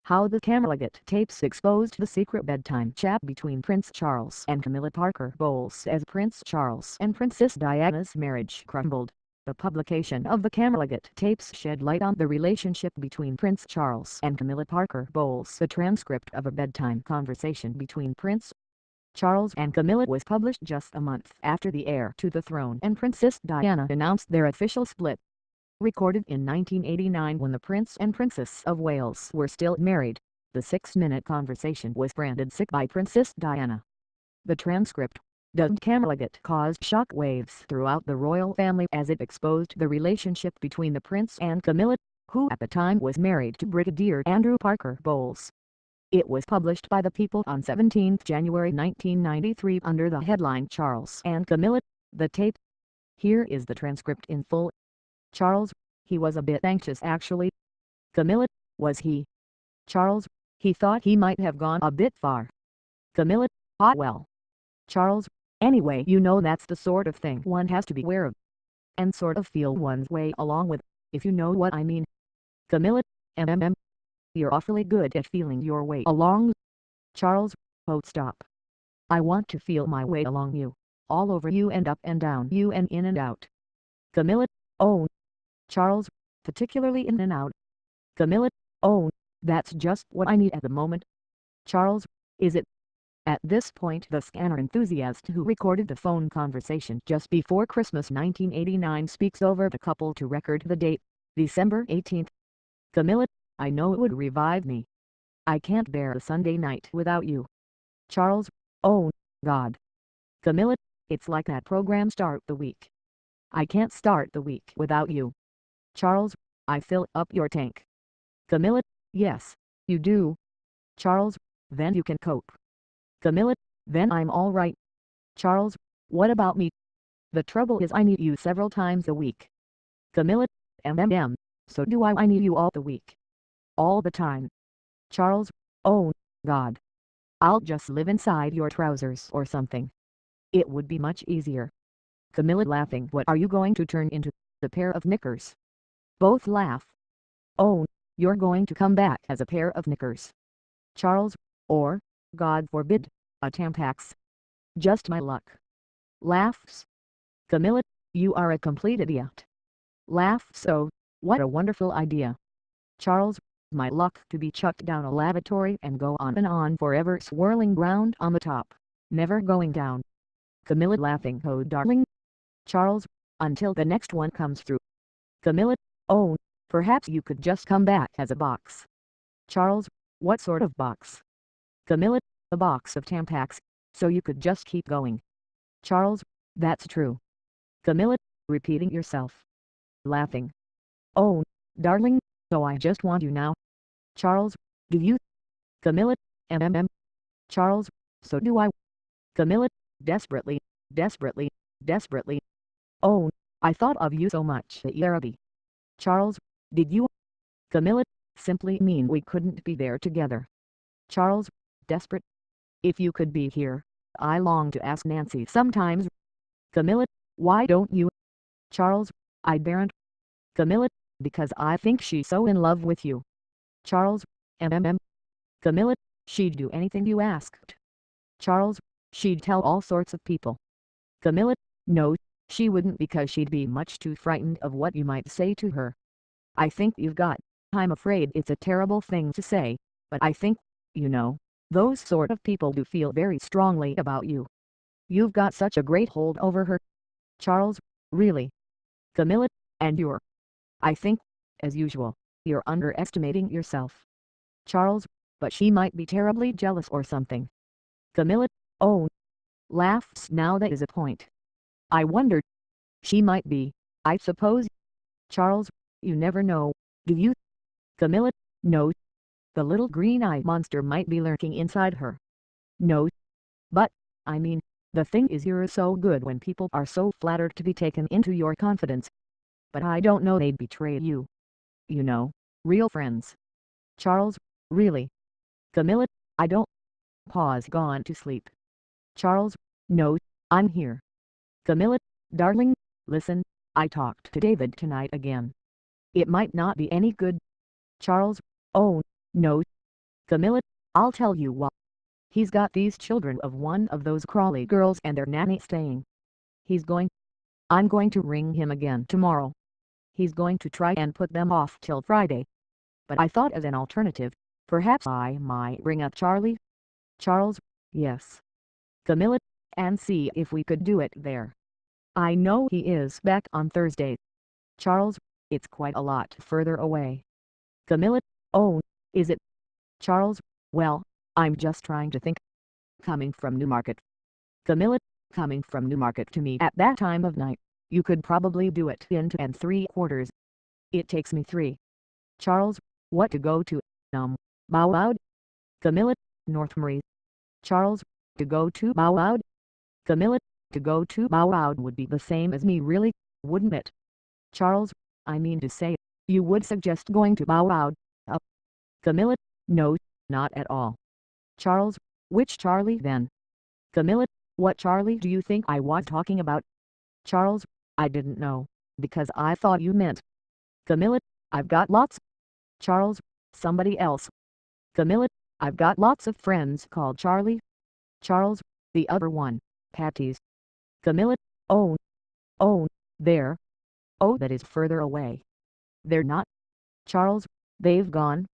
How the Camillagate tapes exposed the secret bedtime chat between Prince Charles and Camilla Parker Bowles as Prince Charles and Princess Diana's marriage crumbled. The publication of the Camillagate tapes shed light on the relationship between Prince Charles and Camilla Parker Bowles. The transcript of a bedtime conversation between Prince Charles and Camilla was published just a month after the heir to the throne and Princess Diana announced their official split. Recorded in 1989 when the Prince and Princess of Wales were still married, the 6-minute conversation was branded sick by Princess Diana. The transcript, dubbed Camillagate, caused shock waves throughout the royal family as it exposed the relationship between the Prince and Camilla, who at the time was married to Brigadier Andrew Parker Bowles. It was published by The People on 17 January 1993 under the headline Charles and Camilla, the tape. Here is the transcript in full. Charles: he was a bit anxious actually. Camilla: was he? Charles: he thought he might have gone a bit far. Camilla: ah well. Charles: anyway, you know that's the sort of thing one has to be aware of and sort of feel one's way along with, if you know what I mean. Camilla: you're awfully good at feeling your way along. Charles: oh stop. I want to feel my way along you, all over you and up and down you and in and out. Camilla: oh. Charles: particularly in and out. Camilla: oh, that's just what I need at the moment. Charles: is it? At this point the scanner enthusiast who recorded the phone conversation just before Christmas 1989 speaks over the couple to record the date, December 18th. Camilla: I know it would revive me. I can't bear a Sunday night without you. Charles: oh, God. Camilla: it's like that program Start the Week. I can't start the week without you. Charles: I fill up your tank. Camilla: yes, you do. Charles: then you can cope. Camilla: then I'm all right. Charles: what about me? The trouble is I need you several times a week. Camilla: so do I need you all the week. All the time. Charles: oh, God. I'll just live inside your trousers or something. It would be much easier. Camilla laughing: what are you going to turn into, a pair of knickers? Both laugh. Oh, you're going to come back as a pair of knickers. Charles: or, God forbid, a Tampax. Just my luck. Laughs. Camilla: you are a complete idiot. Laughs: so, what a wonderful idea. Charles: my luck to be chucked down a lavatory and go on and on forever swirling round on the top, never going down. Camilla laughing: oh darling. Charles: until the next one comes through. Camilla: oh, perhaps you could just come back as a box. Charles: what sort of box? Camilla: a box of Tampax, so you could just keep going. Charles: that's true. Camilla: repeating yourself. Laughing: oh, darling, so I just want you now. Charles: do you? Camilla: Charles: so do I. Camilla: desperately, desperately, desperately. Oh, I thought of you so much at Yerby. Charles: did you? Camilla: simply mean we couldn't be there together. Charles: desperate. If you could be here, I long to ask Nancy sometimes. Camilla: why don't you? Charles: I daren't. Camilla: because I think she's so in love with you. Charles: Camilla: she'd do anything you asked. Charles: she'd tell all sorts of people. Camilla: no, she wouldn't because she'd be much too frightened of what you might say to her. I think you've got, I'm afraid it's a terrible thing to say, but I think, you know, those sort of people do feel very strongly about you. You've got such a great hold over her. Charles: really? Camilla: and I think, as usual, you're underestimating yourself. Charles: but she might be terribly jealous or something. Camilla: oh. Laughs: now that is a point. I wondered. She might be, I suppose. Charles: you never know, do you? Camilla: no. The little green-eyed monster might be lurking inside her. No. But, I mean, the thing is you're so good when people are so flattered to be taken into your confidence. But I don't know they'd betray you. You know, real friends. Charles: really? Camilla: I don't. Pause. Gone to sleep. Charles: no, I'm here. Camilla: darling, listen, I talked to David tonight again. It might not be any good. Charles: oh, no. Camilla, I'll tell you what. He's got these children of one of those Crawley girls and their nanny staying. I'm going to ring him again tomorrow. He's going to try and put them off till Friday. But I thought as an alternative, perhaps I might ring up Charlie. Charles, yes. Camilla, and see if we could do it there. I know he is back on Thursday. Charles, it's quite a lot further away. Camilla, oh, is it? Charles, well, I'm just trying to think. Coming from Newmarket. Camilla, coming from Newmarket to me at that time of night, you could probably do it in 2 3/4. It takes me 3. Charles, what to go to? Bow Wow? Camilla, Northbury. Charles, to go to Bow Wow? Camilla, to go to Bow Wow would be the same as me really, wouldn't it? Charles, I mean to say, you would suggest going to Bow Wow. Camilla, no, not at all. Charles, which Charlie then? Camilla, what Charlie do you think I was talking about? Charles, I didn't know, because I thought you meant. Camilla, I've got lots. Charles, somebody else. Camilla, I've got lots of friends called Charlie. Charles, the other one, Patty's. Camilla, oh, there. Oh, that is further away. They're not. Charles, they've gone.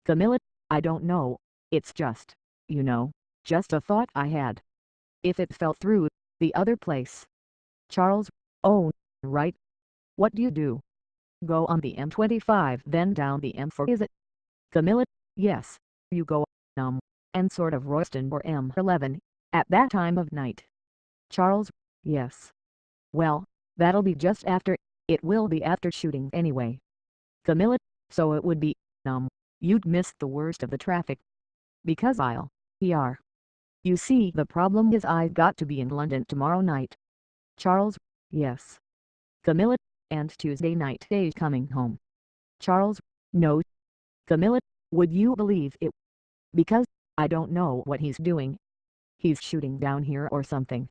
Camilla, I don't know, it's just, just a thought I had. If it fell through, the other place. Charles, oh, right. What do you do? Go on the M25 then down the M4 is it? Camilla, yes, you go, and sort of Royston or M11, at that time of night. Charles, yes. Well, that'll be just after, it will be after shooting anyway. Camilla, so it would be, you'd miss the worst of the traffic. Because you see the problem is I've got to be in London tomorrow night. Charles, yes. Camilla, and Tuesday night Dave's coming home. Charles, no. Camilla, would you believe it? Because, I don't know what he's doing. He's shooting down here or something.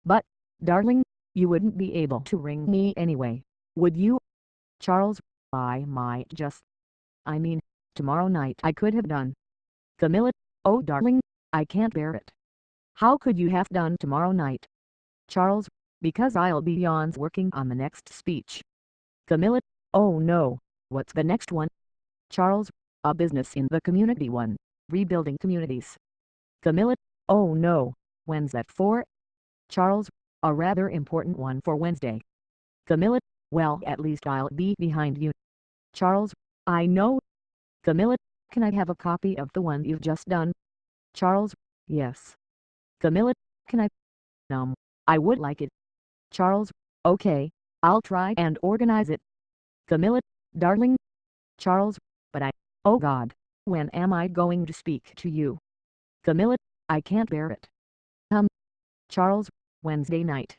But, darling, you wouldn't be able to ring me anyway, would you? Charles, I might just. I mean, tomorrow night I could have done. Camilla, oh darling, I can't bear it. How could you have done tomorrow night? Charles, because I'll be yawns working on the next speech. Camilla, oh no, what's the next one? Charles, a business in the community one, rebuilding communities. Camilla, oh no, when's that for? Charles, a rather important one for Wednesday. Camilla, well at least I'll be behind you. Charles, I know. Camilla, can I have a copy of the one you've just done? Charles, yes. Camilla, can I? I would like it. Charles, okay, I'll try and organize it. Camilla, darling. Charles, but oh God, when am I going to speak to you? Camilla, I can't bear it. Charles, Wednesday night.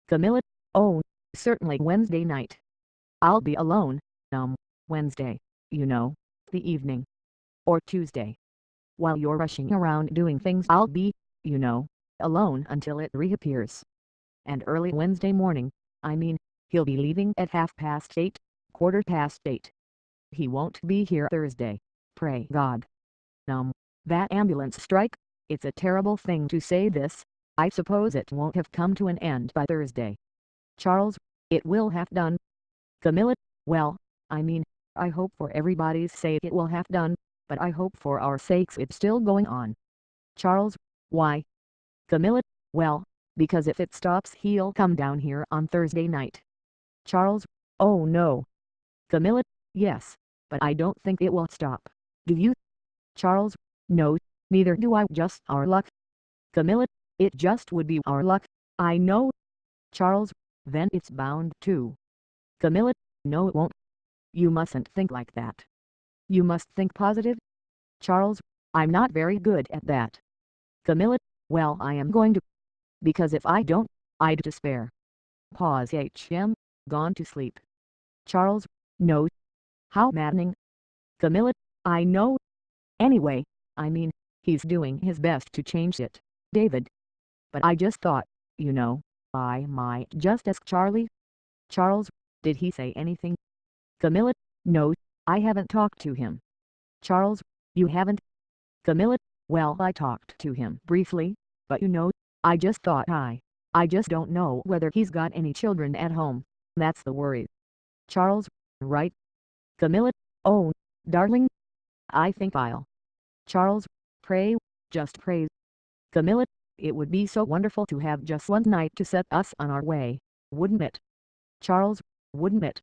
Camilla, oh, certainly Wednesday night. I'll be alone, Wednesday, the evening. Or Tuesday. While you're rushing around doing things I'll be, alone until it reappears. And early Wednesday morning, he'll be leaving at 8:30, 8:15. He won't be here Thursday, pray God. That ambulance strike, it's a terrible thing to say this, I suppose it won't have come to an end by Thursday. Charles, it will have done. Camilla, well, I hope for everybody's sake it will have done, but I hope for our sakes it's still going on. Charles, why? Camilla, well, because if it stops he'll come down here on Thursday night. Charles, oh no. Camilla, yes, but I don't think it will stop. Do you? Charles, no, neither do I. Just our luck. Camilla, it just would be our luck, I know. Charles, then it's bound to. Camilla, no it won't. You mustn't think like that. You must think positive. Charles, I'm not very good at that. Camilla, well I am going to. Because if I don't, I'd despair. Pause gone to sleep. Charles, no. How maddening. Camilla, I know. Anyway, he's doing his best to change it, David. But I just thought, I might just ask Charlie. Charles, did he say anything? Camilla, no, I haven't talked to him. Charles, you haven't? Camilla, well, I talked to him briefly, but you know, I just thought I just don't know whether he's got any children at home. That's the worry. Charles, right? Camilla, oh, darling, I think I'll. Charles, pray, just pray. Camilla, it would be so wonderful to have just one night to set us on our way, wouldn't it? Charles, wouldn't it?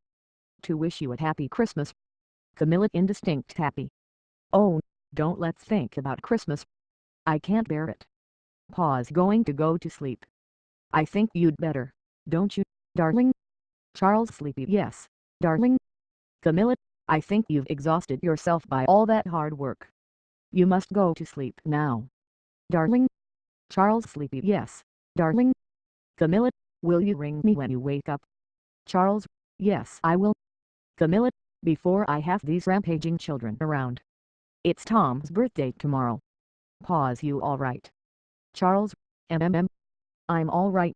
To wish you a happy Christmas. Camilla, indistinct happy. Oh, don't let's think about Christmas. I can't bear it. Pause, going to go to sleep. I think you'd better, don't you, darling? Charles, sleepy, yes, darling. Camilla, I think you've exhausted yourself by all that hard work. You must go to sleep now. Darling? Charles, sleepy, yes, darling. Camilla, will you ring me when you wake up? Charles, yes, I will. Camilla, before I have these rampaging children around. It's Tom's birthday tomorrow. Pause, you all right? Charles, I'm all right.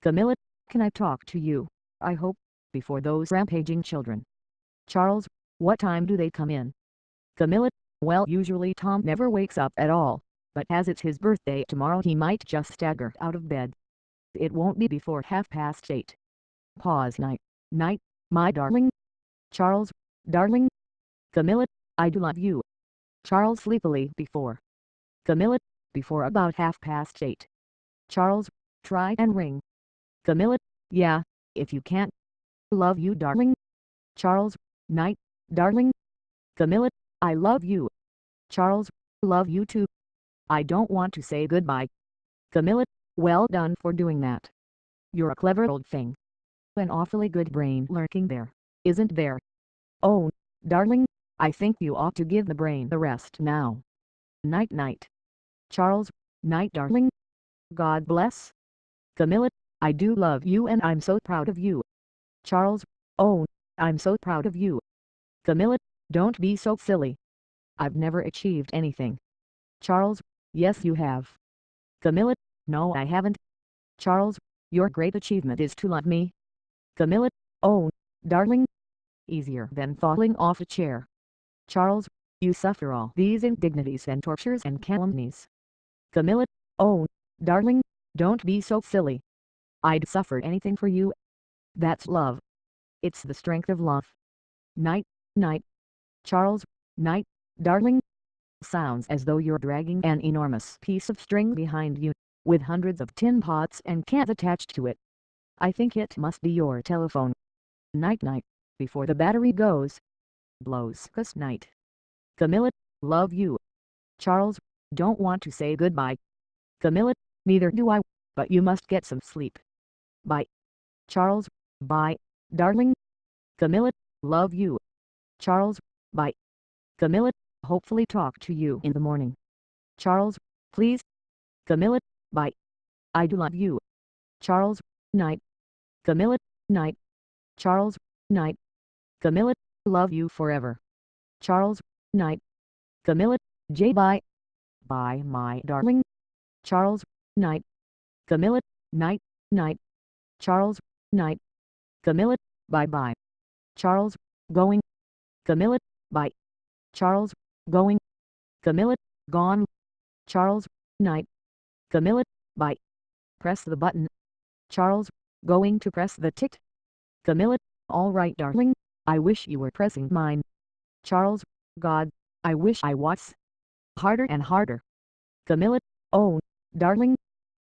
Camilla, can I talk to you, I hope, before those rampaging children? Charles, what time do they come in? Camilla, well, usually Tom never wakes up at all, but as it's his birthday tomorrow he might just stagger out of bed. It won't be before 8:30. Pause, night, my darling. Charles, darling. Camilla, I do love you. Charles, sleepily, before. Camilla, before about 8:30. Charles, try and ring. Camilla, yeah, if you can't. Love you, darling. Charles, night, darling. Camilla, I love you. Charles, love you too. I don't want to say goodbye. Camilla, well done for doing that. You're a clever old thing. An awfully good brain lurking there, isn't there? Oh, darling, I think you ought to give the brain a rest now. Night night. Charles, night darling. God bless. Camilla, I do love you and I'm so proud of you. Charles, oh, I'm so proud of you. Camilla, don't be so silly. I've never achieved anything. Charles, yes you have. Camilla, no I haven't. Charles, your great achievement is to love me. Camilla, oh, darling. Easier than falling off a chair. Charles, you suffer all these indignities and tortures and calumnies. Camilla, oh, darling, don't be so silly. I'd suffer anything for you. That's love. It's the strength of love. Night, night. Charles, night, darling. Sounds as though you're dragging an enormous piece of string behind you, with hundreds of tin pots and cans attached to it. I think it must be your telephone. Night night, before the battery goes. Blows 'cause night. Camilla, love you. Charles, don't want to say goodbye. Camilla, neither do I, but you must get some sleep. Bye. Charles, bye, darling. Camilla, love you. Charles, bye. Camilla, hopefully talk to you in the morning. Charles, please. Camilla, bye. I do love you. Charles, night. Camilla, night. Charles, night. Camilla, love you forever. Charles, night. Camilla, J. Bye. Bye, my darling. Charles, night. Camilla, night, night. Charles, night. Camilla, bye-bye. Charles, going. Camilla, bye. Charles, going. Camilla, gone. Charles, night. Camilla, bye. Press the button. Charles, going to press the tick. Camilla, all right darling, I wish you were pressing mine. Charles, God, I wish I was. Harder and harder. Camilla, oh, darling.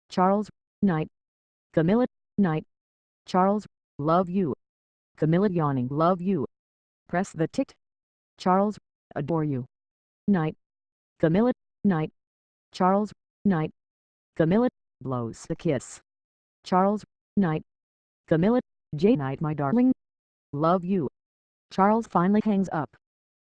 Charles, night. Camilla, night. Charles, love you. Camilla yawning, love you. Press the tick. Charles, adore you. Night. Camilla, night. Charles, night. Camilla, blows the kiss. Charles, night. Camilla, J. Night my darling. Love you. Charles finally hangs up.